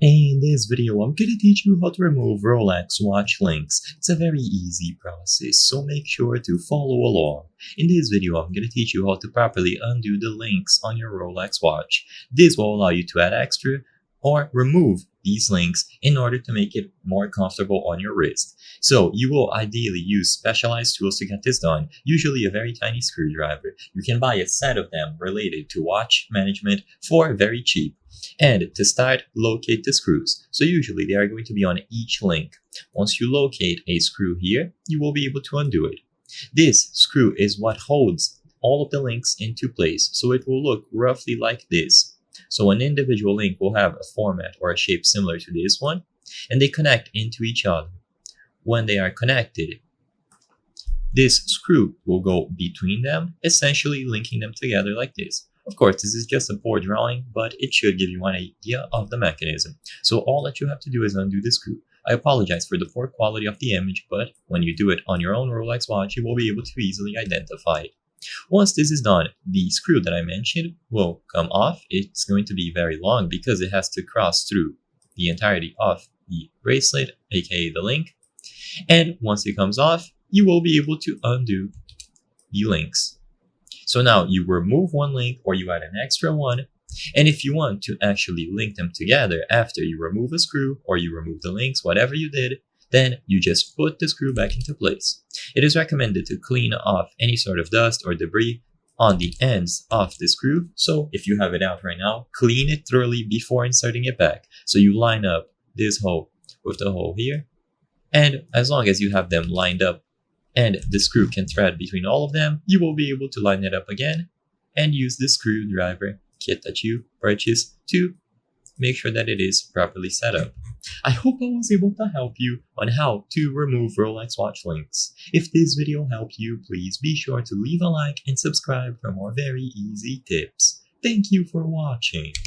In this video, I'm gonna teach you how to remove Rolex watch links. It's a very easy process, so make sure to follow along. In this video, I'm gonna teach you how to properly undo the links on your Rolex watch. This will allow you to add extra or remove these links in order to make it more comfortable on your wrist. So you will ideally use specialized tools to get this done, usually a very tiny screwdriver. You can buy a set of them related to watch management for very cheap. And to start, locate the screws. So usually they are going to be on each link. Once you locate a screw here, you will be able to undo it. This screw is what holds all of the links into place, so it will look roughly like this. So an individual link will have a format or a shape similar to this one, and they connect into each other. When they are connected, this screw will go between them, essentially linking them together like this. Of course, this is just a poor drawing, but it should give you an idea of the mechanism. So all that you have to do is undo the screw. I apologize for the poor quality of the image, but when you do it on your own Rolex watch, you will be able to easily identify it. Once this is done, the screw that I mentioned will come off. It's going to be very long because it has to cross through the entirety of the bracelet, aka the link. And once it comes off, you will be able to undo the links. So now you remove one link or you add an extra one. And if you want to actually link them together after you remove a screw or you remove the links, whatever you did, then you just put the screw back into place. It is recommended to clean off any sort of dust or debris on the ends of the screw. So if you have it out right now, clean it thoroughly before inserting it back. So you line up this hole with the hole here. And as long as you have them lined up and the screw can thread between all of them, you will be able to line it up again and use the screwdriver kit that you purchased to make sure that it is properly set up. I hope I was able to help you on how to remove Rolex watch links. If this video helped you, please be sure to leave a like and subscribe for more very easy tips. Thank you for watching.